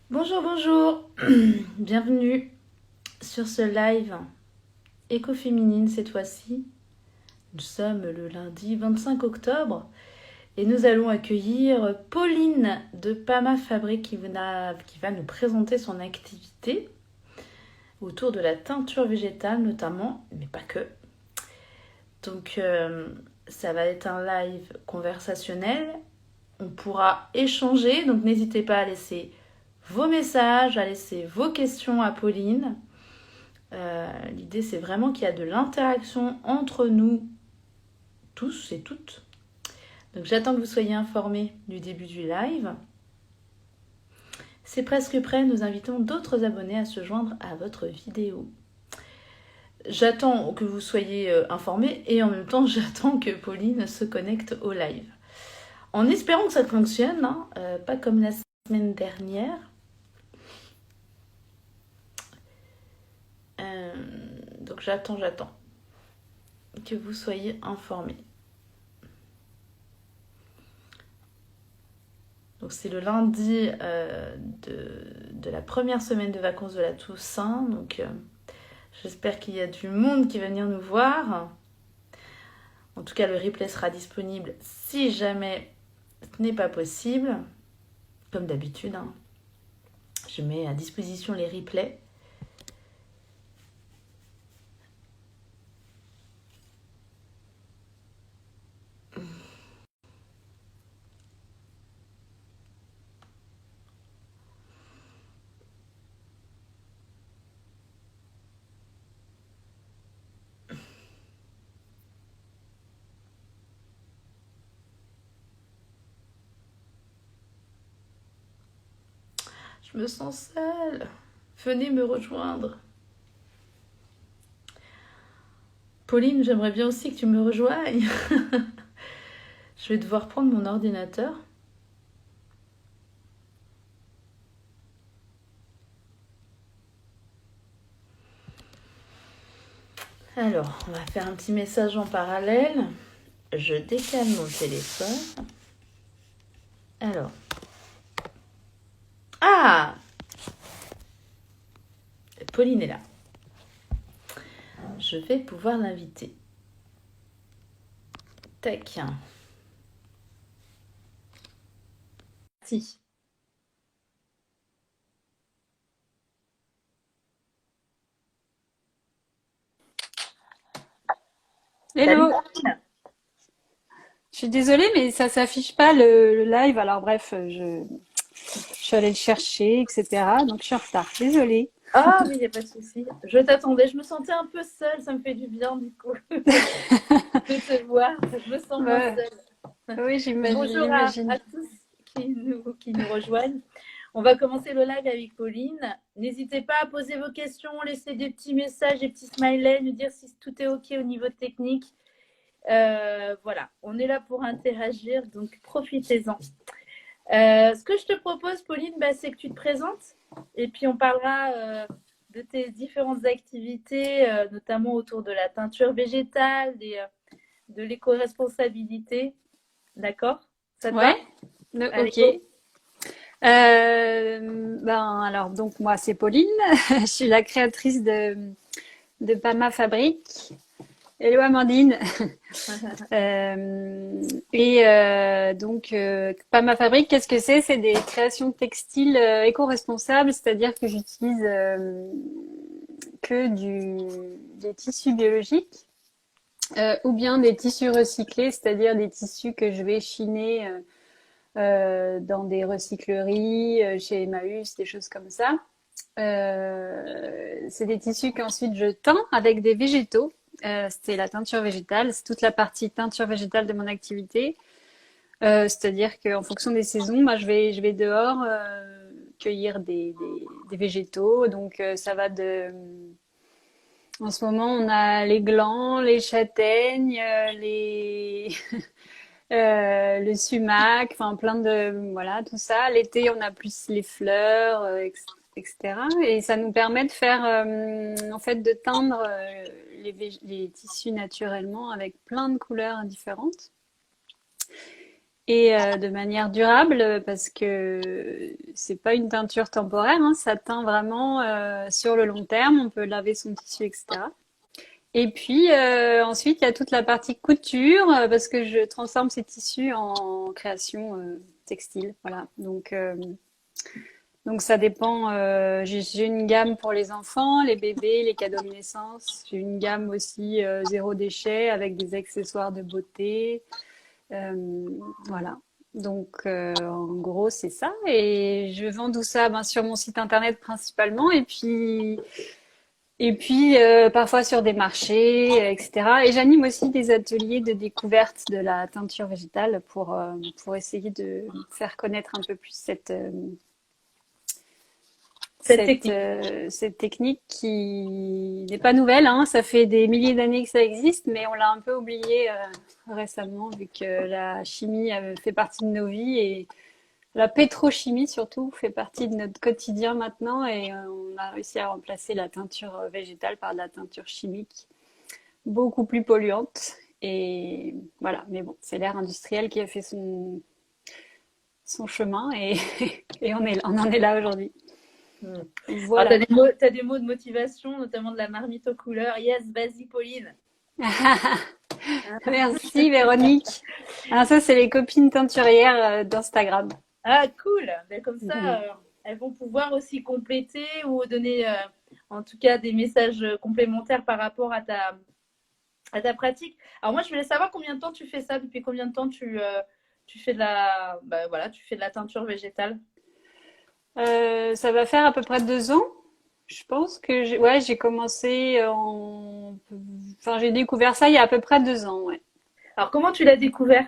Bonjour, bonjour, bienvenue sur ce live écoféminine cette fois-ci. Nous sommes le lundi 25 octobre et nous allons accueillir Pauline de Pama Fabrique qui va nous présenter son activité autour de la teinture végétale notamment, mais pas que. Donc ça va être un live conversationnel, on pourra échanger, donc n'hésitez pas à laisser vos messages, à laisser vos questions à Pauline. L'idée, c'est vraiment qu'il y a de l'interaction entre nous tous et toutes. Donc j'attends que vous soyez informés du début du live. C'est presque prêt, nous invitons d'autres abonnés à se joindre à votre vidéo. J'attends que vous soyez informés et en même temps, j'attends que Pauline se connecte au live. En espérant que ça fonctionne, hein, pas comme la semaine dernière. Donc j'attends que vous soyez informés. Donc c'est le lundi de la première semaine de vacances de la Toussaint. Donc j'espère qu'il y a du monde qui va venir nous voir. En tout cas, le replay sera disponible si jamais ce n'est pas possible. Comme d'habitude, hein. Je mets à disposition les replays. Je me sens seule. Venez me rejoindre. Pauline, j'aimerais bien aussi que tu me rejoignes. Je vais devoir prendre mon ordinateur. Alors, on va faire un petit message en parallèle. Je décale mon téléphone. Alors. Ah, Pauline est là. Je vais pouvoir l'inviter. Tac. Si. Hello, je suis désolée, mais ça s'affiche pas le live. Alors bref, je suis allée le chercher, etc. Donc je suis en retard. Désolée. Ah, mais il n'y a pas de souci. Je t'attendais. Je me sentais un peu seule. Ça me fait du bien, du coup, de te voir. Je me sens moins Ouais, seule. oui, Bonjour à j'imagine. tous qui nous rejoignent. On va commencer le live avec Pauline. N'hésitez pas à poser vos questions, laisser des petits messages, des petits smileys, nous dire si tout est OK au niveau technique. Voilà, on est là pour interagir, donc profitez-en. Ce que je te propose, Pauline, bah, c'est que tu te présentes et puis on parlera de tes différentes activités, notamment autour de la teinture végétale, de l'éco-responsabilité. D'accord? Ça te Ouais, va? Allez, ok. go! Ben alors donc moi c'est Pauline. Je suis la créatrice de Pama Fabrique. Hello Amandine. Pama Fabrique, qu'est-ce que c'est? C'est des créations textiles éco-responsables, c'est-à-dire que j'utilise que des tissus biologiques ou bien des tissus recyclés, c'est-à-dire des tissus que je vais chiner dans des recycleries, chez Emmaüs, des choses comme ça. C'est des tissus qu'ensuite je teins avec des végétaux. C'est la teinture végétale, c'est toute la partie teinture végétale de mon activité. C'est-à-dire qu'en fonction des saisons, bah, je vais dehors cueillir des végétaux. Donc ça va de... En ce moment, on a les glands, les châtaignes, le sumac, enfin plein de... Voilà, tout ça. L'été, on a plus les fleurs, etc. Et ça nous permet de faire, en fait, de teindre les tissus naturellement avec plein de couleurs différentes. et de manière durable parce que c'est pas une teinture temporaire, hein, ça teint vraiment sur le long terme. On peut laver son tissu, etc. Et puis ensuite, il y a toute la partie couture parce que je transforme ces tissus en création textile. Voilà. Donc ça dépend. J'ai une gamme pour les enfants, les bébés, les cadeaux de naissance. J'ai une gamme aussi zéro déchet avec des accessoires de beauté. Euh, voilà. Donc en gros c'est ça. Et je vends tout ça ben, sur mon site internet principalement. Et puis parfois sur des marchés, etc. Et j'anime aussi des ateliers de découverte de la teinture végétale pour essayer de faire connaître un peu plus Cette technique. cette technique qui n'est pas nouvelle, hein. Ça fait des milliers d'années que ça existe, mais on l'a un peu oublié récemment, vu que la chimie fait partie de nos vies et la pétrochimie surtout fait partie de notre quotidien maintenant. Et on a réussi à remplacer la teinture végétale par de la teinture chimique, beaucoup plus polluante. Et voilà, mais bon, c'est l'ère industrielle qui a fait son chemin et, et on en est là aujourd'hui. Hmm. Alors, Voilà. t'as des mots de motivation, notamment de la marmite aux couleurs. Yes, vas-y, Pauline. Merci Véronique. Ah, ça, c'est les copines teinturières d'Instagram. Ah, cool. Ben, comme ça, elles vont pouvoir aussi compléter ou donner, en tout cas, des messages complémentaires par rapport à ta pratique. Alors, moi, je voulais savoir combien de temps tu fais ça, depuis combien de temps tu fais de bah, voilà, tu fais de la teinture végétale. Ça va faire à peu près 2 ans. Je pense que ouais, j'ai commencé enfin, j'ai découvert ça il y a à peu près 2 ans, ouais. Alors, comment tu l'as découvert?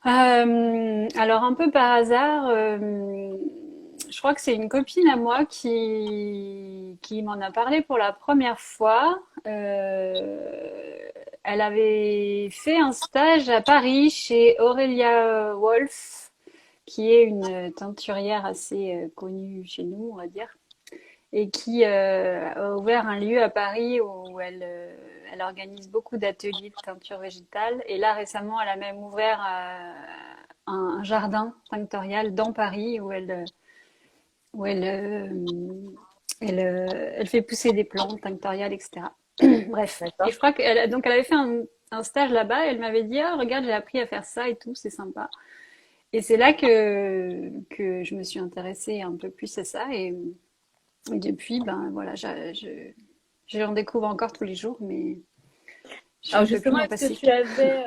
Alors un peu par hasard, je crois que c'est une copine à moi qui m'en a parlé pour la première fois. Elle avait fait un stage à Paris chez Aurélia Wolf, qui est une teinturière assez connue chez nous, on va dire, et qui a ouvert un lieu à Paris où elle organise beaucoup d'ateliers de teinture végétale. Et là, récemment, elle a même ouvert un jardin tinctorial dans Paris où elle fait pousser des plantes tinctoriales, etc. Bref. Et D'accord. je crois donc elle avait fait un stage là-bas. Et elle m'avait dit, ah, regarde, j'ai appris à faire ça et tout, c'est sympa. Et c'est là que je me suis intéressée un peu plus à ça. Et depuis, ben voilà, j'en découvre encore tous les jours, mais je Alors, ne peux plus justement, m'en est-ce que passer. tu avais,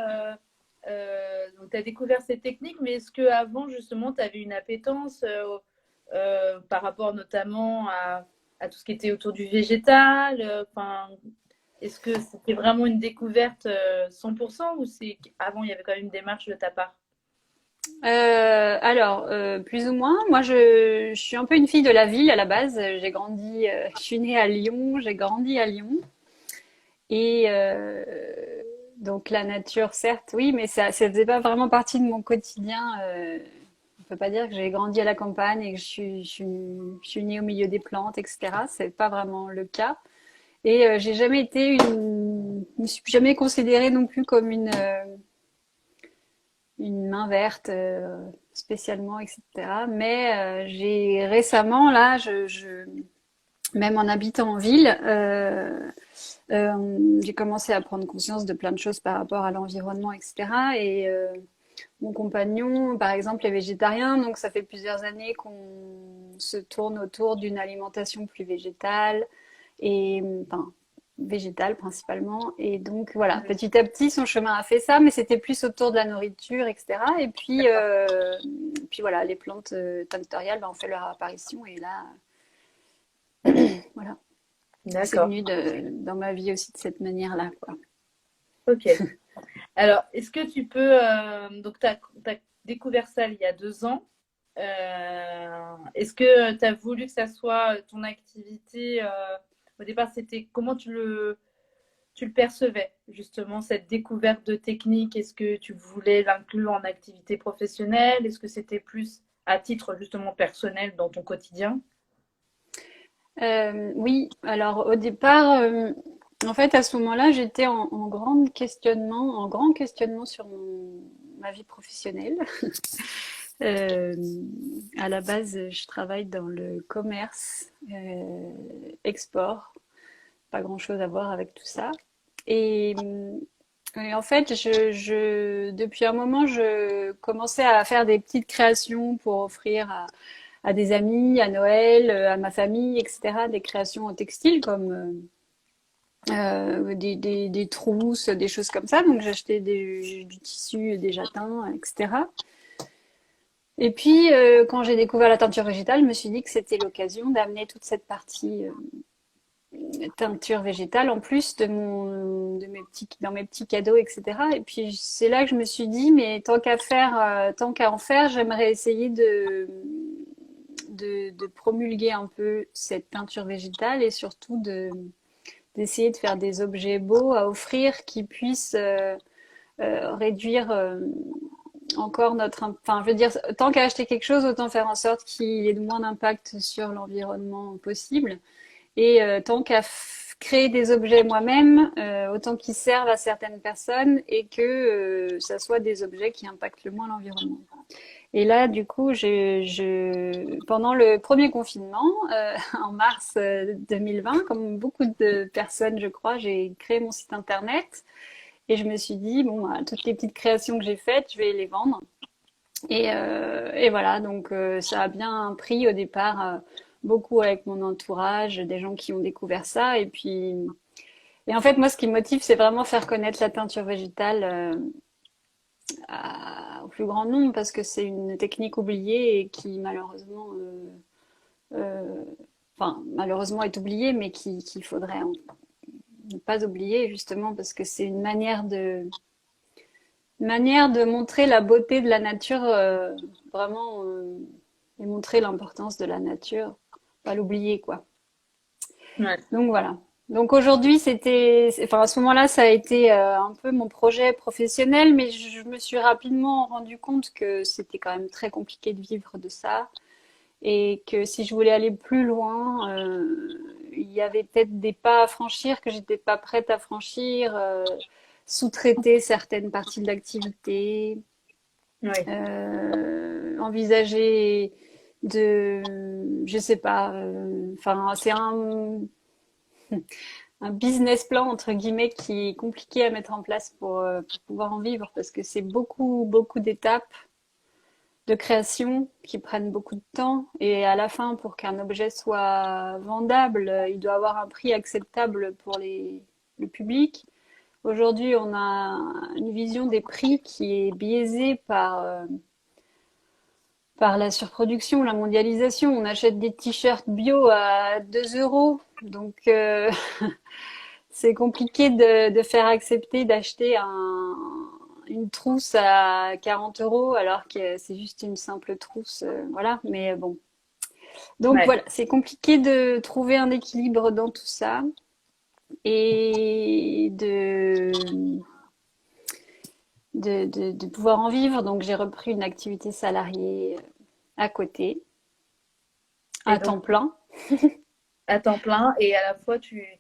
donc, tu as découvert cette technique, mais est-ce qu'avant, justement, tu avais une appétence par rapport notamment à tout ce qui était autour du végétal enfin, est-ce que c'était vraiment une découverte 100% ou c'est qu'avant, il y avait quand même une démarche de ta part? Alors, plus ou moins. Moi, je suis un peu une fille de la ville à la base. Je suis née à Lyon, j'ai grandi à Lyon. Et donc la nature, certes, oui, mais ça faisait pas vraiment partie de mon quotidien. On peut pas dire que j'ai grandi à la campagne et que je suis née au milieu des plantes, etc. C'est pas vraiment le cas. Et j'ai jamais été je me suis jamais considérée non plus comme une main verte spécialement, etc. Mais j'ai récemment, là, même en habitant en ville, j'ai commencé à prendre conscience de plein de choses par rapport à l'environnement, etc. Et mon compagnon, par exemple, est végétarien, donc ça fait plusieurs années qu'on se tourne autour d'une alimentation plus végétale et enfin végétale principalement. Et donc voilà, petit à petit, son chemin a fait ça, mais c'était plus autour de la nourriture, etc. Et puis voilà, les plantes tinctoriales ben, ont fait leur apparition et là, voilà, c'est D'accord. venu dans ma vie aussi de cette manière-là, quoi. Ok. Alors, est-ce que tu peux... donc, tu as découvert ça il y a 2 ans. Est-ce que tu as voulu que ça soit ton activité au départ, c'était comment tu le percevais, justement, cette découverte de technique? Est-ce que tu voulais l'inclure en activité professionnelle? Est-ce que c'était plus à titre, justement, personnel dans ton quotidien? Oui, alors au départ, en fait, à ce moment-là, j'étais en grand questionnement sur ma vie professionnelle. Euh, à la base, je travaille dans le commerce, export, pas grand-chose à voir avec tout ça. Et, et en fait, depuis un moment, je commençais à faire des petites créations pour offrir à des amis, à Noël, à ma famille, etc. Des créations en textile comme des trousses, des choses comme ça. Donc j'achetais du tissu déjà teint, etc. Et puis quand j'ai découvert la teinture végétale, je me suis dit que c'était l'occasion d'amener toute cette partie teinture végétale en plus dans mes petits cadeaux, etc. Et puis c'est là que je me suis dit, mais tant qu'à en faire, j'aimerais essayer de promulguer un peu cette teinture végétale et surtout d'essayer de faire des objets beaux à offrir qui puissent réduire encore enfin, je veux dire, tant qu'à acheter quelque chose, autant faire en sorte qu'il ait le moins d'impact sur l'environnement possible. Et tant qu'à créer des objets moi-même, autant qu'ils servent à certaines personnes et que ça soit des objets qui impactent le moins l'environnement. Et là, du coup, pendant le premier confinement, en mars 2020, comme beaucoup de personnes, je crois, j'ai créé mon site internet et je me suis dit, bon, bah, toutes les petites créations que j'ai faites, je vais les vendre. Et voilà, donc ça a bien pris au départ, beaucoup avec mon entourage, des gens qui ont découvert ça. Et en fait, moi, ce qui me motive, c'est vraiment faire connaître la teinture végétale au plus grand nombre parce que c'est une technique oubliée et qui euh, enfin, malheureusement est oubliée, mais qu'il faudrait ne pas oublier justement parce que c'est une manière de montrer la beauté de la nature, vraiment, et montrer l'importance de la nature, pas l'oublier, quoi. Ouais. Donc voilà. Donc aujourd'hui, enfin à ce moment-là, ça a été un peu mon projet professionnel, mais je me suis rapidement rendu compte que c'était quand même très compliqué de vivre de ça et que si je voulais aller plus loin, il y avait peut-être des pas à franchir que j'étais pas prête à franchir, sous-traiter certaines parties de l'activité, Oui. envisager je sais pas, enfin c'est un business plan entre guillemets qui est compliqué à mettre en place pour pouvoir en vivre parce que c'est beaucoup d'étapes de création qui prennent beaucoup de temps et à la fin pour qu'un objet soit vendable, il doit avoir un prix acceptable pour le public. Aujourd'hui, on a une vision des prix qui est biaisée par la surproduction, la mondialisation. On achète des t-shirts bio à 2 euros. Donc, c'est compliqué de faire accepter d'acheter une trousse à 40 euros alors que c'est juste une simple trousse. Voilà, mais bon. Donc Ouais. voilà, c'est compliqué de trouver un équilibre dans tout ça et de pouvoir en vivre. Donc j'ai repris une activité salariée à côté, Et à donc, temps plein. à temps plein, et à la fois, tu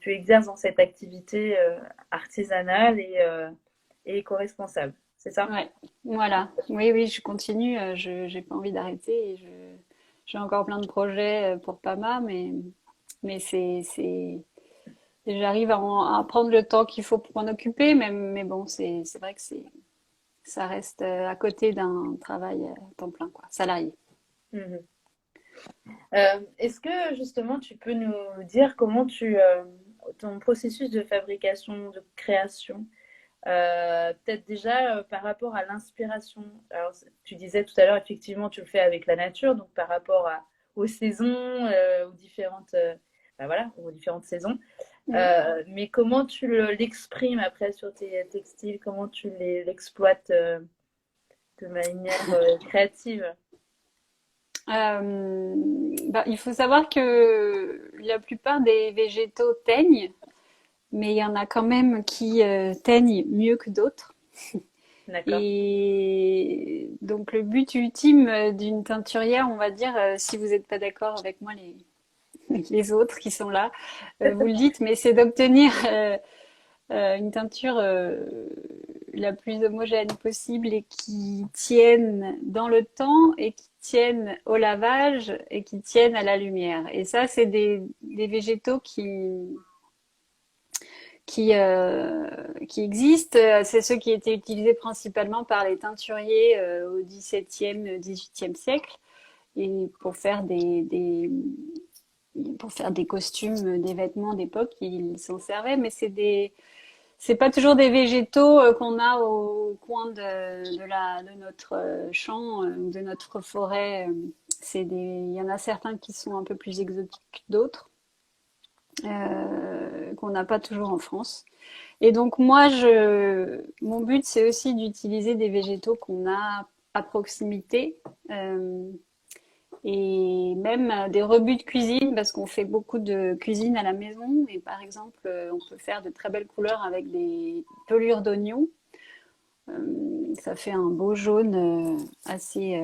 exerces dans cette activité artisanale et éco-responsable. C'est ça? Ouais, voilà. Oui, oui, je continue. J'ai pas envie d'arrêter. J'ai encore plein de projets pour Pama, mais j'arrive à prendre le temps qu'il faut pour m'en occuper. Mais bon, c'est vrai que ça reste à côté d'un travail à temps plein, quoi, salarié. Mhm. Est-ce que justement tu peux nous dire comment ton processus de fabrication, de création, peut-être déjà par rapport à l'inspiration. Alors, tu disais tout à l'heure, effectivement, tu le fais avec la nature, donc par rapport aux saisons, aux différentes, bah voilà, aux différentes saisons. Mm. Mais comment tu l'exprimes après sur tes textiles, comment tu l'exploites de manière créative? Bah, il faut savoir que la plupart des végétaux teignent, mais il y en a quand même qui teignent mieux que d'autres. D'accord. Et donc le but ultime d'une teinturière, on va dire, si vous n'êtes pas d'accord avec moi, les autres qui sont là, vous le dites, mais c'est d'obtenir une teinture la plus homogène possible et qui tienne dans le temps et qui tienne au lavage et qui tienne à la lumière. Et ça, c'est des végétaux qui existent. C'est ceux qui étaient utilisés principalement par les teinturiers au XVIIe, XVIIIe siècle et pour faire des costumes, des vêtements d'époque, ils s'en servaient, mais c'est pas toujours des végétaux qu'on a au coin de notre champ, de notre forêt. Il y en a certains qui sont un peu plus exotiques que d'autres, qu'on n'a pas toujours en France. Et donc moi, mon but, c'est aussi d'utiliser des végétaux qu'on a à proximité. Et même des rebuts de cuisine, parce qu'on fait beaucoup de cuisine à la maison. Et par exemple, on peut faire de très belles couleurs avec des pelures d'oignons. Ça fait un beau jaune assez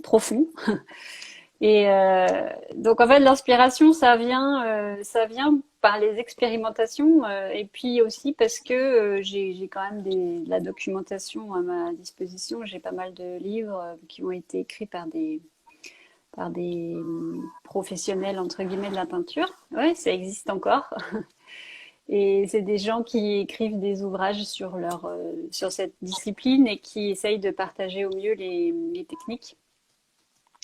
profond. Et donc en fait, l'inspiration, ça vient par les expérimentations et puis aussi parce que j'ai quand même de la documentation à ma disposition. J'ai pas mal de livres qui ont été écrits par des professionnels entre guillemets de la peinture. Ouais, ça existe encore. Et c'est des gens qui écrivent des ouvrages sur cette discipline et qui essayent de partager au mieux les techniques.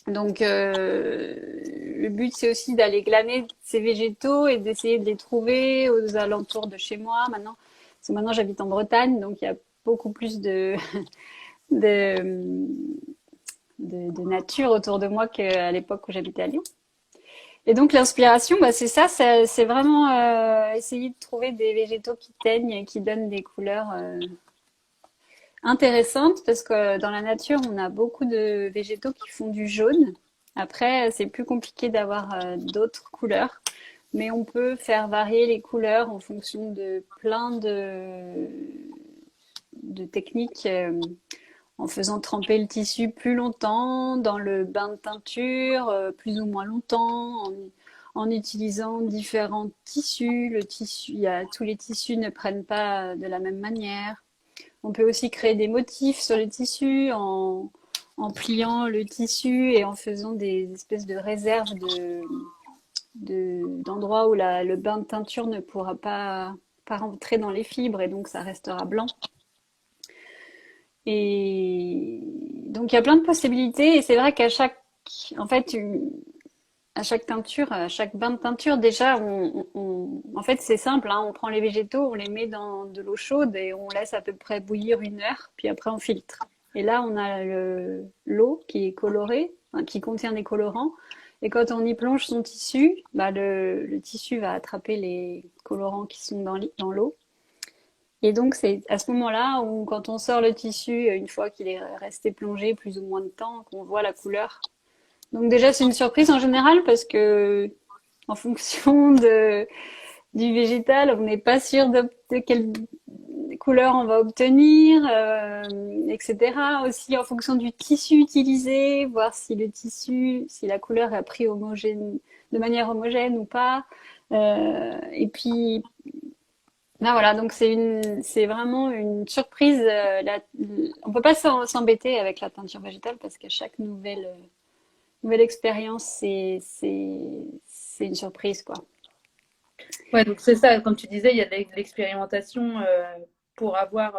Donc, le but, c'est aussi d'aller glaner ces végétaux et d'essayer de les trouver aux alentours de chez moi maintenant. Parce que maintenant, j'habite en Bretagne, donc il y a beaucoup plus de, de nature autour de moi qu'à l'époque où j'habitais à Lyon. Et donc, l'inspiration, bah, c'est ça, c'est vraiment essayer de trouver des végétaux qui teignent et qui donnent des couleurs intéressantes, parce que dans la nature, on a beaucoup de végétaux qui font du jaune. Après, c'est plus compliqué d'avoir d'autres couleurs, mais on peut faire varier les couleurs en fonction de plein de techniques, en faisant tremper le tissu plus longtemps dans le bain de teinture, plus ou moins longtemps, en utilisant différents tissus. Tous les tissus ne prennent pas de la même manière. On peut aussi créer des motifs sur le tissu en pliant le tissu et en faisant des espèces de réserves d'endroits où le bain de teinture ne pourra pas rentrer dans les fibres et donc ça restera blanc. Et donc il y a plein de possibilités et c'est vrai en fait, à chaque teinture, à chaque bain de teinture, déjà, en fait, c'est simple, hein, on prend les végétaux, on les met dans de l'eau chaude et on laisse à peu près bouillir 1 heure, puis après on filtre. Et là, on a l'eau qui est colorée, hein, qui contient des colorants. Et quand on y plonge son tissu, bah le tissu va attraper les colorants qui sont dans l'eau. Et donc, c'est à ce moment-là où, quand on sort le tissu, une fois qu'il est resté plongé plus ou moins de temps, qu'on voit la couleur. Donc déjà, c'est une surprise en général parce que en fonction du végétal, on n'est pas sûr de quelle couleur on va obtenir, etc. Aussi en fonction du tissu utilisé, voir si si la couleur a pris de manière homogène ou pas. Et puis, là, voilà, donc c'est vraiment une surprise. On peut pas s'embêter avec la teinture végétale parce qu'à chaque nouvelle expérience, c'est une surprise, quoi. Ouais, donc c'est ça, comme tu disais, il y a de l'expérimentation pour avoir.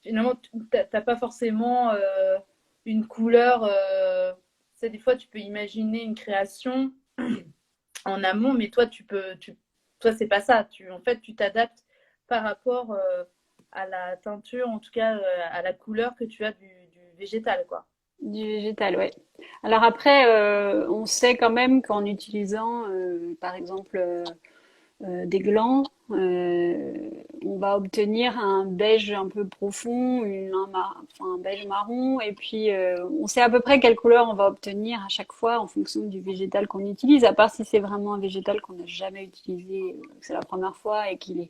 Finalement, t'as pas forcément une couleur. C'est des fois, tu peux imaginer une création en amont, mais toi, toi, c'est pas ça. En fait, tu t'adaptes par rapport à la teinture, en tout cas à la couleur que tu as du végétal, quoi. Du végétal, ouais. Alors après, on sait quand même qu'en utilisant, par exemple, des glands, on va obtenir un beige un peu profond, enfin, un beige marron, et puis on sait à peu près quelle couleur on va obtenir à chaque fois en fonction du végétal qu'on utilise, à part si c'est vraiment un végétal qu'on n'a jamais utilisé, que c'est la première fois et qu'il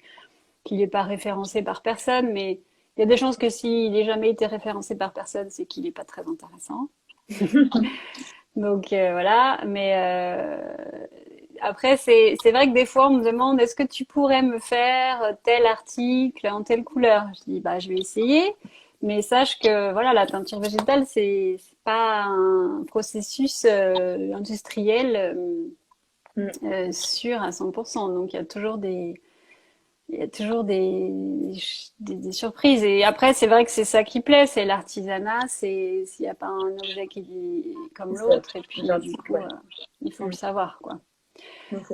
est pas référencé par personne, mais il y a des chances que s'il n'ait jamais été référencé par personne, c'est qu'il n'est pas très intéressant. Donc voilà, mais après, c'est vrai que des fois, on me demande, est-ce que tu pourrais me faire tel article en telle couleur? Je dis, bah, je vais essayer. Mais sache que, voilà, la teinture végétale, c'est pas un processus industriel Mm. sûr à 100%. Donc, il y a toujours des surprises. Et après, c'est vrai que c'est ça qui plaît, c'est l'artisanat, c'est s'il n'y a pas un objet qui est comme Ça, l'autre. Et puis, du identique, coup, ouais. il faut le Mm. savoir, quoi. Ok.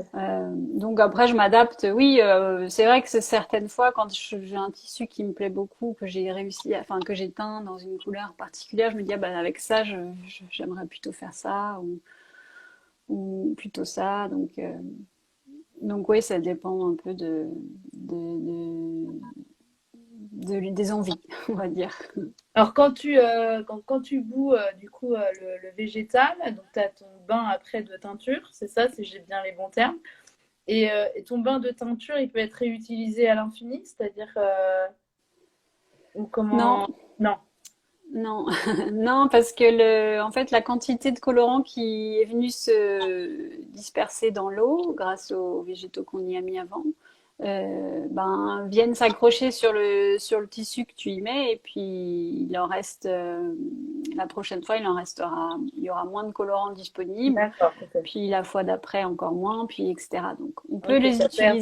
Donc après, je m'adapte. Oui, c'est vrai que certaines fois, quand j'ai un tissu qui me plaît beaucoup, que j'ai réussi, enfin que j'ai teint dans une couleur particulière, je me dis ah, bah, avec ça, j'aimerais plutôt faire ça ou plutôt ça. Donc oui, ça dépend un peu de, des envies, on va dire. Alors, quand tu bous du coup le végétal, donc tu as ton bain après de teinture, c'est ça, si j'ai bien les bons termes. Et ton bain de teinture, il peut être réutilisé à l'infini, c'est-à-dire, ou Non, comment? Non, non, non, parce que en fait, la quantité de colorant qui est venue se disperser dans l'eau grâce aux végétaux qu'on y a mis avant, ben, viennent s'accrocher sur le tissu que tu y mets, et puis il en reste, la prochaine fois, il y aura moins de colorant disponible, d'accord, ok. puis la fois d'après encore moins, puis etc. Donc, Ok, ça perd.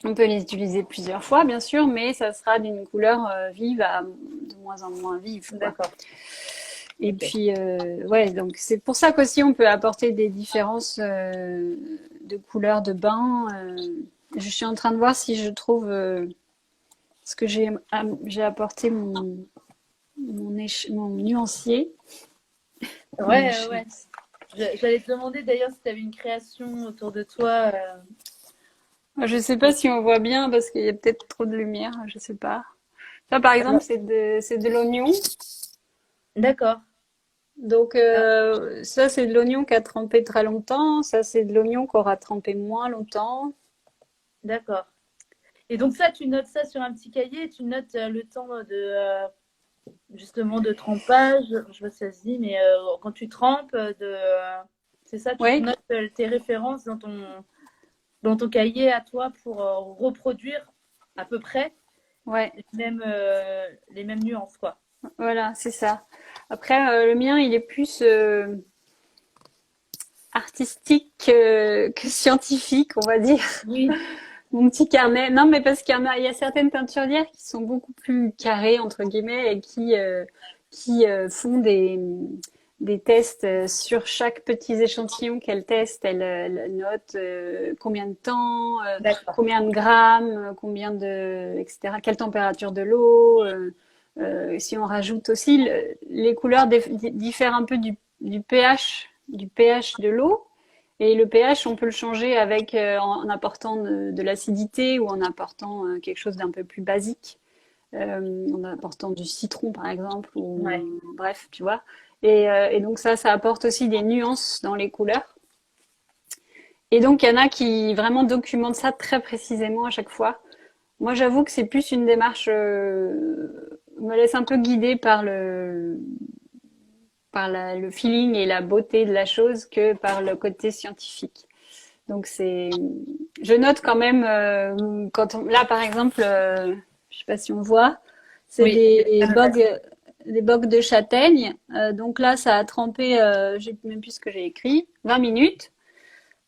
on peut les utiliser plusieurs fois, bien sûr, mais ça sera d'une couleur vive à de moins en moins vive, quoi. D'accord, Et ok. puis, ouais, donc c'est pour ça qu'aussi on peut apporter des différences de couleurs de bain. Je suis en train de voir si je trouve ce que j'ai apporté mon nuancier. Je- Ouais. J'allais te demander d'ailleurs si tu avais une création autour de toi. Je sais pas si on voit bien parce qu'il y a peut-être trop de lumière, je sais pas. Ça, par exemple, Alors, c'est de l'oignon. d'accord, Donc ah, ça c'est de l'oignon qui a trempé très longtemps, ça c'est de l'oignon qui aura trempé moins longtemps. d'accord. Et donc ça, tu notes ça sur un petit cahier, tu notes le temps justement de trempage. Je sais pas si ça se dit, mais quand tu trempes, c'est ça, tu Oui, notes tes références dans ton cahier à toi pour reproduire à peu près ouais, les mêmes nuances, quoi. voilà, c'est ça. Après le mien il est plus artistique que scientifique, on va dire. Oui, Mon petit carnet. Non, mais parce qu'il y a certaines teinturières qui sont beaucoup plus carrées entre guillemets et qui font des tests sur chaque petit échantillon qu'elles testent. Elles notent combien de temps, d'accord. combien de grammes, etc. Quelle température de l'eau. Si on rajoute aussi, les couleurs diffèrent un peu du pH de l'eau. Et le pH, on peut le changer avec en apportant de l'acidité ou en apportant quelque chose d'un peu plus basique, en apportant du citron par exemple, ou Ouais. bref, tu vois. Et donc ça apporte aussi des nuances dans les couleurs. Et donc il y en a qui vraiment documentent ça très précisément à chaque fois. Moi, j'avoue que c'est plus une démarche, me laisse un peu guider le feeling et la beauté de la chose que par le côté scientifique. Donc je note quand même là par exemple, je sais pas si on voit, c'est Oui, j'ai bien noté. des bogues de châtaigne. Donc là, ça a trempé, j'ai même plus ce que j'ai écrit, 20 minutes.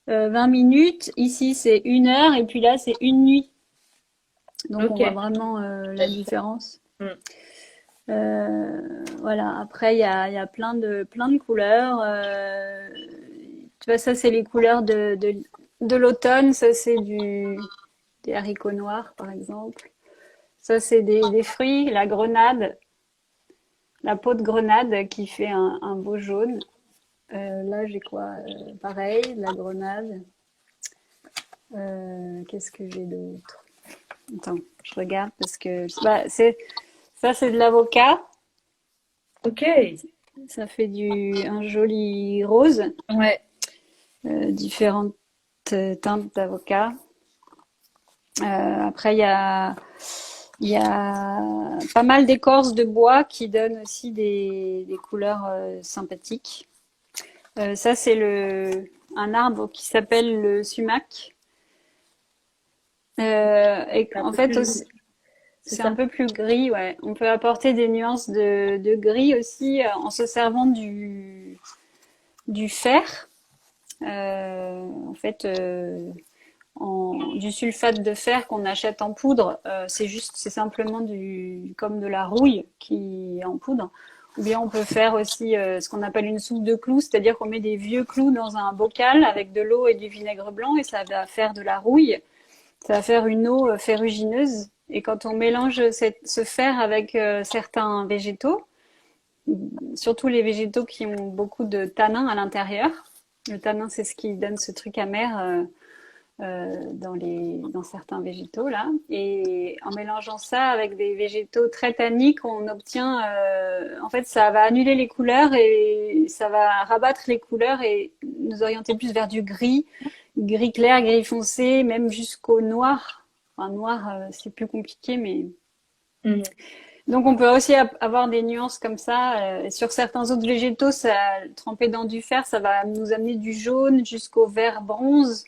20 minutes. Ici, c'est 1 heure et puis là, c'est une nuit. Donc on Ok. voit vraiment la différence. Mm. Voilà. Après, il y a plein de couleurs. Tu vois, ça, c'est les couleurs de l'automne. Ça, c'est des haricots noirs, par exemple. Ça, c'est des fruits. La grenade, la peau de grenade qui fait un beau jaune. Là, j'ai quoi? Pareil, la grenade. Qu'est-ce que j'ai d'autre? Attends, je regarde parce que ça, c'est de l'avocat. Ok. Ça fait un joli rose. Ouais. Différentes teintes d'avocat. Après, il y a pas mal d'écorces de bois qui donnent aussi des couleurs sympathiques. Ça, c'est un arbre qui s'appelle le sumac. Et C'est un en peu fait, plus... aussi, C'est c'est un ça? peu plus gris, ouais. On peut apporter des nuances de gris aussi en se servant du fer. En fait, du sulfate de fer qu'on achète en poudre, c'est simplement comme de la rouille qui est en poudre. Ou bien on peut faire aussi ce qu'on appelle une soupe de clous, c'est-à-dire qu'on met des vieux clous dans un bocal avec de l'eau et du vinaigre blanc et ça va faire de la rouille. Ça va faire une eau ferrugineuse. Et quand on mélange ce fer avec certains végétaux, surtout les végétaux qui ont beaucoup de tanins à l'intérieur, le tanin c'est ce qui donne ce truc amer dans certains végétaux là. Et en mélangeant ça avec des végétaux très tanniques, on obtient, en fait, ça va annuler les couleurs et ça va rabattre les couleurs et nous orienter plus vers du gris, gris clair, gris foncé, même jusqu'au noir. Enfin, noir, c'est plus compliqué, mais Mhm. donc on peut aussi avoir des nuances comme ça. Sur certains autres végétaux, ça trempé dans du fer, ça va nous amener du jaune jusqu'au vert bronze.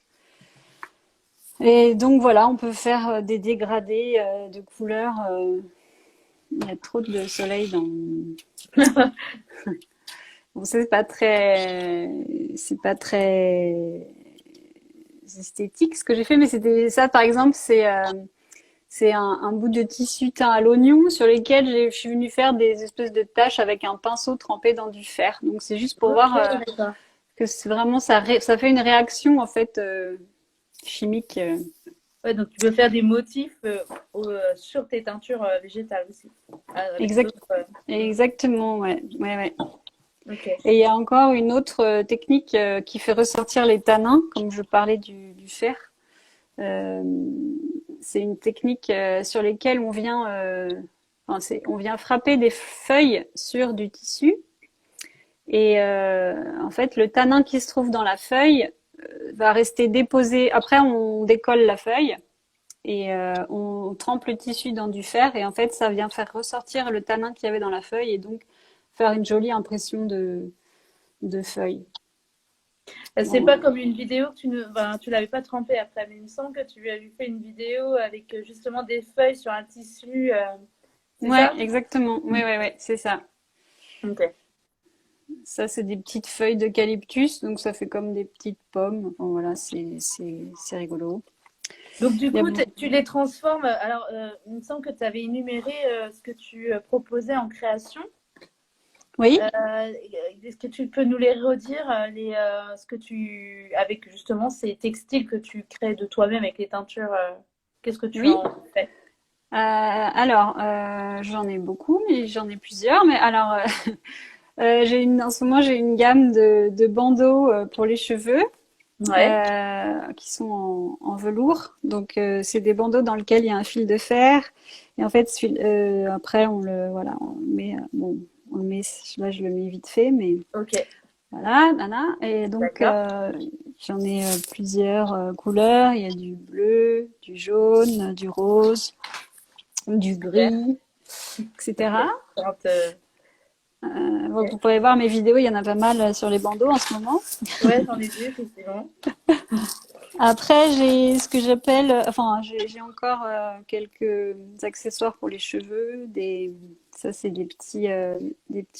Et donc voilà, on peut faire des dégradés de couleurs. Il y a trop de soleil dans. Bon, c'est pas très esthétique ce que j'ai fait, mais c'était ça par exemple, c'est un bout de tissu teint à l'oignon sur lesquels je suis venue faire des espèces de taches avec un pinceau trempé dans du fer. Donc c'est juste pour Ok, voir d'accord. que c'est vraiment ça fait une réaction en fait chimique. Ouais, donc tu peux faire des motifs sur tes teintures végétales aussi, avec Exact, d'autres. exactement, ouais, ouais, ouais. Ok. Et il y a encore une autre technique qui fait ressortir les tanins, comme je parlais du fer. Euh, c'est une technique sur lesquelles on vient frapper des feuilles sur du tissu. Et en fait, le tanin qui se trouve dans la feuille va rester déposé. Après, on décolle la feuille et on trempe le tissu dans du fer. Et en fait, ça vient faire ressortir le tanin qu'il y avait dans la feuille et donc faire une jolie impression de feuille. C'est pas Bon. comme une vidéo que tu l'avais pas trempée après, mais il me semble que tu avais fait une vidéo avec justement des feuilles sur un tissu. C'est Ouais, ça? exactement. Ouais, ouais, ouais, c'est ça. Ok. Ça, c'est des petites feuilles d'eucalyptus, donc ça fait comme des petites pommes. Enfin, voilà, c'est rigolo. Donc du Il y a... coup, tu les transformes. Alors, il me semble que tu avais énuméré ce que tu proposais en création. Oui? Est-ce que tu peux nous les redire, ce que avec justement ces textiles que tu crées de toi-même avec les teintures, qu'est-ce que tu Oui? en fais? J'en ai beaucoup, mais j'en ai plusieurs. Mais alors, en ce moment, j'ai une gamme de bandeaux pour les cheveux Ouais, qui sont en velours. Donc, c'est des bandeaux dans lesquels il y a un fil de fer. Et en fait, après, voilà, on le met, bon, on le met, là, je le mets vite fait, mais ok, voilà, nana. Et donc, d'accord. j'en ai plusieurs couleurs. Il y a du bleu, du jaune, du rose, du Super. gris, Ok. etc. Bon, vous Ok. pourrez voir mes vidéos, il y en a pas mal sur les bandeaux en ce moment. Ouais, j'en ai vu, effectivement. Après, j'ai ce que j'appelle, enfin, j'ai encore quelques accessoires pour les cheveux. Ça, c'est des petits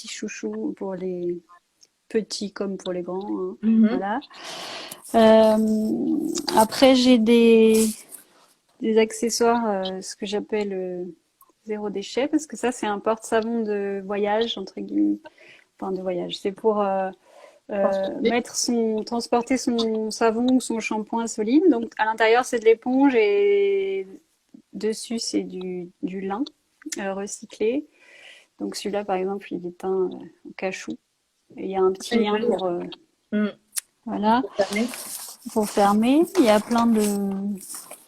chouchous pour les petits comme pour les grands, hein. Mhm. Voilà. Après, j'ai des accessoires, ce que j'appelle zéro déchet, parce que ça, c'est un porte-savon de voyage, entre guillemets. Enfin, de voyage. C'est pour Transporter. transporter son savon ou son shampoing solide. Donc, à l'intérieur, c'est de l'éponge et dessus, c'est du lin recyclé. Donc, celui-là, par exemple, il est teint au cachou. Et il y a un petit Ouais, lien joli, pour, hein. Mhm. voilà, Pour fermer. pour fermer. Il y a plein de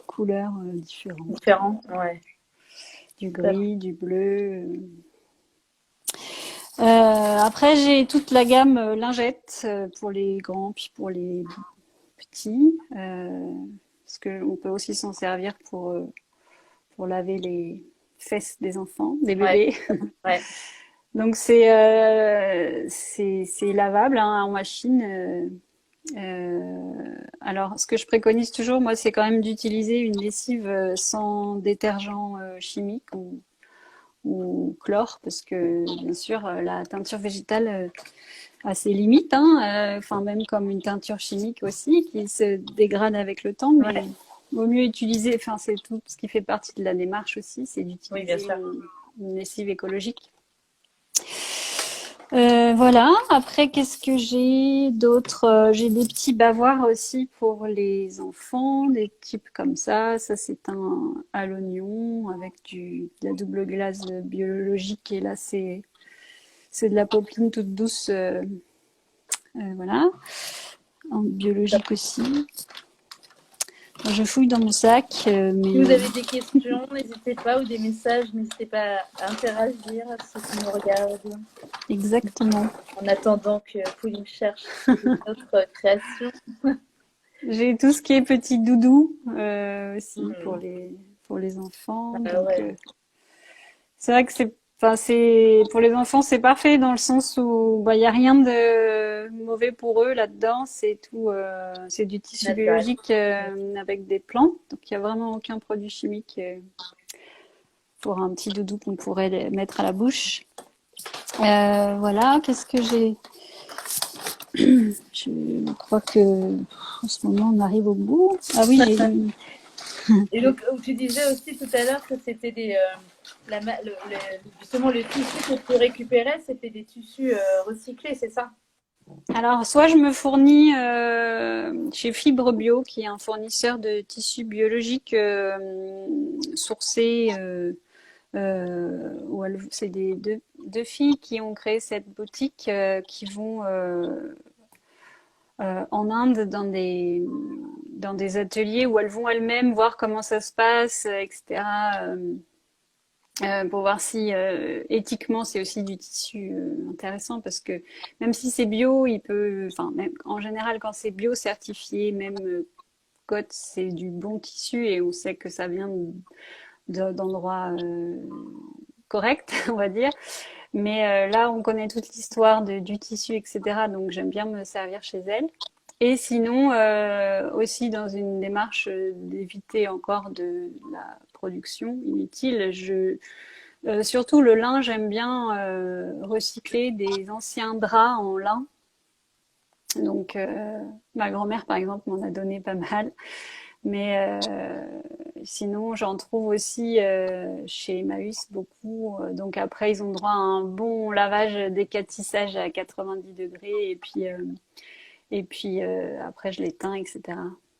couleurs différentes. Différent. Ouais. Du D'accord. gris, du bleu. Après, j'ai toute la gamme lingettes pour les grands puis pour les petits. Parce qu'on peut aussi s'en servir pour laver les fesses des enfants, des Ouais. bébés. Ouais. Donc c'est lavable hein, en machine. Alors, ce que je préconise toujours, moi, c'est quand même d'utiliser une lessive sans détergent chimique ou chlore, parce que bien sûr, la teinture végétale a ses limites, hein, enfin même comme une teinture chimique aussi, qui se dégrade avec le temps, mais Ouais, vaut mieux utiliser, enfin c'est tout ce qui fait partie de la démarche aussi, c'est oui, bien d'utiliser sûr. une lessive écologique. Voilà. Après, qu'est-ce que j'ai d'autre? J'ai des petits bavoirs aussi pour les enfants, des types comme ça. Ça, c'est un à l'oignon avec de la double glace biologique. Et là, c'est de la popeline toute douce. Voilà. En biologique aussi. Alors, je fouille dans mon sac, Si vous mais avez des questions, n'hésitez pas, ou des messages, n'hésitez pas à interagir, ceux qui nous regardent, exactement. en attendant que Pauline cherche notre création. J'ai tout ce qui est petit doudou aussi Mhm. pour les enfants. Ah Donc, ouais, c'est vrai que enfin, c'est, pour les enfants, c'est parfait dans le sens où, bah, il y a rien de mauvais pour eux là-dedans. C'est tout, c'est du tissu naturel. biologique, avec des plantes. Donc, il y a vraiment aucun produit chimique, pour un petit doudou qu'on pourrait mettre à la bouche. Voilà. Qu'est-ce que j'ai? Je crois que, en ce moment, on arrive au bout. Ah oui, j'ai eu, Et donc, tu disais aussi tout à l'heure que c'était justement le tissu que tu récupérais, c'était des tissus recyclés, c'est ça? alors, soit je me fournis chez Fibre Bio, qui est un fournisseur de tissus biologiques sourcés, c'est deux filles qui ont créé cette boutique, qui vont en Inde dans des ateliers où elles vont elles-mêmes voir comment ça se passe, etc. Pour voir si éthiquement c'est aussi du tissu intéressant parce que même si c'est bio, enfin même en général quand c'est bio certifié, même cote c'est du bon tissu et on sait que ça vient d'endroits corrects, on va dire. Mais là, on connaît toute l'histoire du tissu, etc. Donc j'aime bien me servir chez elle. Et sinon, aussi dans une démarche d'éviter encore de la production inutile, surtout le lin, j'aime bien recycler des anciens draps en lin. Donc, ma grand-mère, par exemple, m'en a donné pas mal. Mais sinon, j'en trouve aussi chez Emmaüs beaucoup. Donc après, ils ont droit à un bon lavage, décatissage à 90 degrés. Et puis après, je les teins, etc.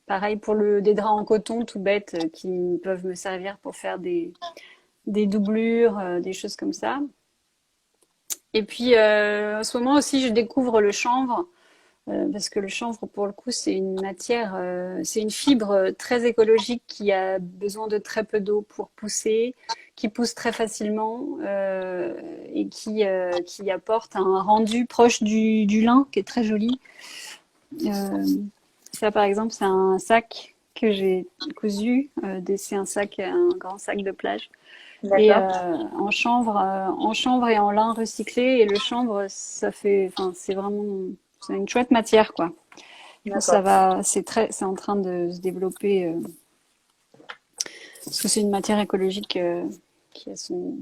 Pareil pour des draps en coton tout bêtes qui peuvent me servir pour faire des doublures, des choses comme ça. Et puis en ce moment aussi, je découvre le chanvre. Parce que le chanvre, pour le coup, c'est une matière, c'est une fibre très écologique qui a besoin de très peu d'eau pour pousser, qui pousse très facilement et qui apporte un rendu proche du lin, qui est très joli. Euh, Ça, par exemple, c'est un sac que j'ai cousu. C'est un grand sac de plage. Et D'accord. en chanvre et en lin recyclé. Et le chanvre, ça fait, enfin, c'est vraiment, c'est une chouette matière, quoi. Ça D'accord. va, c'est en train de se développer parce que c'est une matière écologique qui a son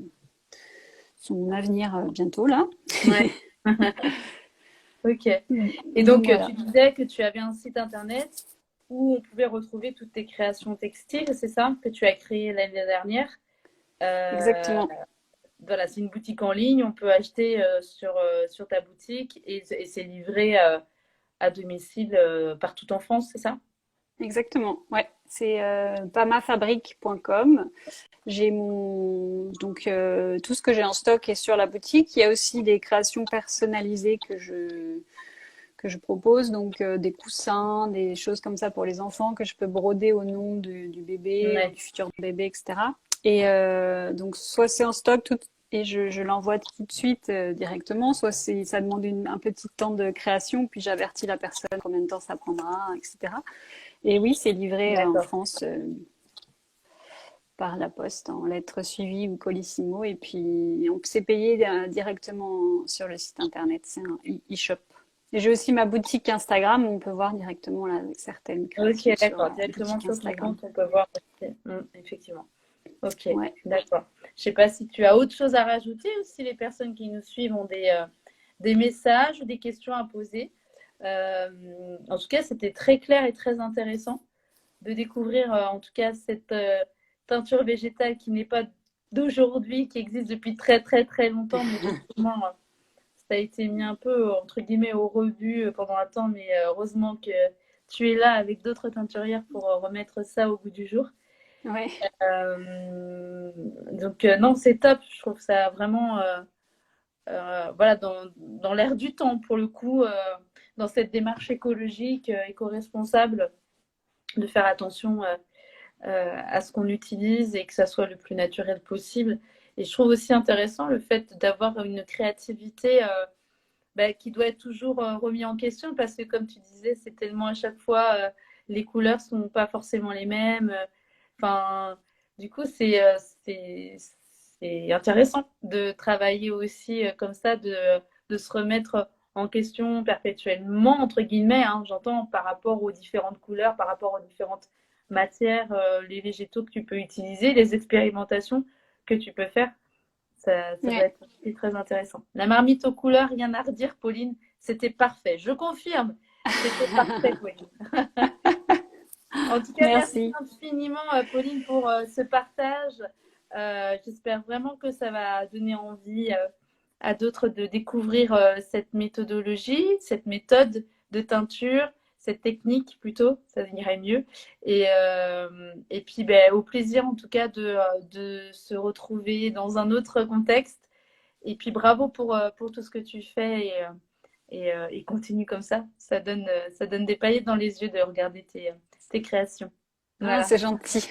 avenir bientôt là. Ouais. Ok. Et Donc donc, voilà, tu disais que tu avais un site internet où on pouvait retrouver toutes tes créations textiles, c'est ça, que tu as créé l'année dernière. Euh, exactement, voilà, c'est une boutique en ligne, on peut acheter sur ta boutique et c'est livré à domicile partout en France, c'est ça? exactement. Ouais, c'est pamafabrique.com. J'ai donc tout ce que j'ai en stock est sur la boutique. Il y a aussi des créations personnalisées que je propose, donc des coussins, des choses comme ça pour les enfants que je peux broder au nom du bébé ou Ouais. du futur bébé, etc. Et donc soit c'est en stock et je l'envoie tout de suite directement, soit ça demande un petit temps de création, puis j'avertis la personne combien de temps ça prendra, etc. Et oui, c'est livré en D'accord. France par la poste en lettres suivies ou colissimo, et puis on s'est payé directement sur le site internet, c'est un e-shop. Et j'ai aussi ma boutique Instagram où on peut voir directement là, certaines Ok, créations sur d'accord. la Directement boutique sur ton Instagram. compte, on peut voir aussi. Effectivement. Ok, Ouais. d'accord. Je sais pas si tu as autre chose à rajouter ou si les personnes qui nous suivent ont des messages ou des questions à poser. En tout cas, c'était très clair et très intéressant de découvrir en tout cas cette teinture végétale qui n'est pas d'aujourd'hui, qui existe depuis très très très longtemps, mais effectivement, ça a été mis un peu entre guillemets au rebut pendant un temps, mais heureusement que tu es là avec d'autres teinturières pour remettre ça au goût du jour. Ouais. Donc non, c'est top. Je trouve ça vraiment voilà, dans l'air du temps pour le coup, dans cette démarche écologique, éco-responsable, de faire attention à ce qu'on utilise et que ça soit le plus naturel possible. Et je trouve aussi intéressant le fait d'avoir une créativité qui doit être toujours remis en question parce que comme tu disais, c'est tellement à chaque fois, les couleurs sont pas forcément les mêmes. Enfin, du coup, c'est intéressant de travailler aussi comme ça, de se remettre en question perpétuellement, entre guillemets, hein, j'entends, par rapport aux différentes couleurs, par rapport aux différentes matières, les végétaux que tu peux utiliser, les expérimentations que tu peux faire. Ça doit Ouais. être aussi très intéressant. La marmite aux couleurs, rien à redire, Pauline. C'était parfait. Je confirme. C'était parfait, Pauline. En tout cas, merci Merci. infiniment, Pauline, pour ce partage. J'espère vraiment que ça va donner envie à d'autres de découvrir cette méthodologie, cette méthode de teinture, cette technique plutôt, ça irait mieux. Et puis, ben, au plaisir en tout cas de se retrouver dans un autre contexte. Et puis, bravo pour tout ce que tu fais et continue comme ça. Ça donne des paillettes dans les yeux de regarder tes créations. Ah, Voilà. c'est gentil.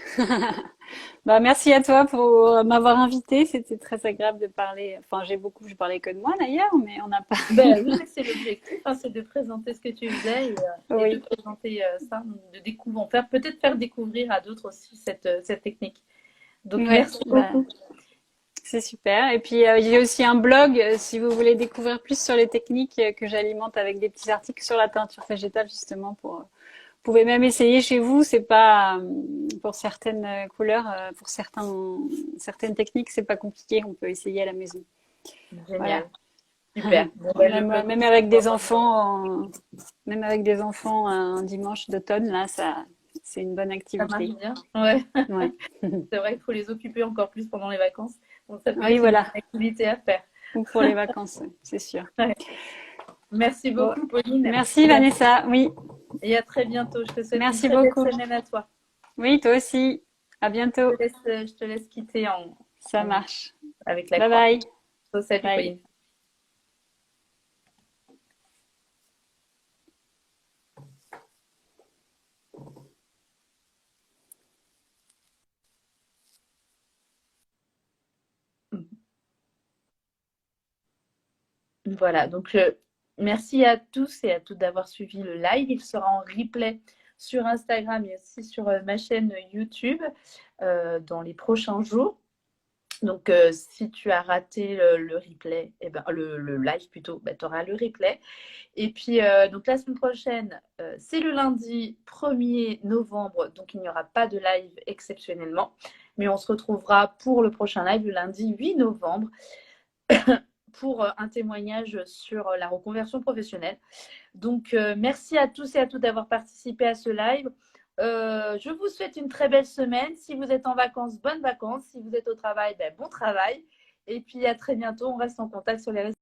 Bah, merci à toi pour m'avoir invité. C'était très agréable de parler. Enfin, je parlais que de moi d'ailleurs, mais on n'a pas. Ben oui, mais c'est l'objectif, hein, c'est de présenter ce que tu faisais et de Oui, présenter ça, de découvrir, peut-être faire découvrir à d'autres aussi cette technique. Donc, ouais, merci bah, beaucoup. c'est super. Et puis, j'ai aussi un blog si vous voulez découvrir plus sur les techniques que j'alimente avec des petits articles sur la teinture végétale, justement, vous pouvez même essayer chez vous. C'est pas, pour certaines couleurs, pour certaines techniques, c'est pas compliqué. On peut essayer à la maison. Voilà. Génial. Super. Bon, ben, le blog Même aussi, avec on des va enfants, même avec des enfants un dimanche d'automne, là, c'est une bonne ça marche activité. bien. Ouais. Ouais. C'est vrai qu'il faut les occuper encore plus pendant les vacances. Donc, ça peut Oui, être une bonne voilà. activité à faire. Ou pour les vacances, ouais, c'est sûr. Ouais. Merci Bon. beaucoup, Pauline. Merci, Vanessa. Oui. Et à très bientôt. Je te souhaite une Merci très belle beaucoup. semaine à toi. Oui, toi aussi. À bientôt. Je te laisse quitter Ça en- marche. avec la Bye croix. bye. Salut, Bye. Pauline. Voilà, donc merci à tous et à toutes d'avoir suivi le live. Il sera en replay sur Instagram et aussi sur ma chaîne YouTube dans les prochains jours. Donc, si tu as raté le replay, le live plutôt, tu auras le replay. Et puis, donc la semaine prochaine, c'est le lundi 1er novembre, donc il n'y aura pas de live exceptionnellement, mais on se retrouvera pour le prochain live le lundi 8 novembre pour un témoignage sur la reconversion professionnelle. Donc, merci à tous et à toutes d'avoir participé à ce live. Je vous souhaite une très belle semaine. Si vous êtes en vacances, bonnes vacances. Si vous êtes au travail, bon travail. Et puis à très bientôt. On reste en contact sur les réseaux.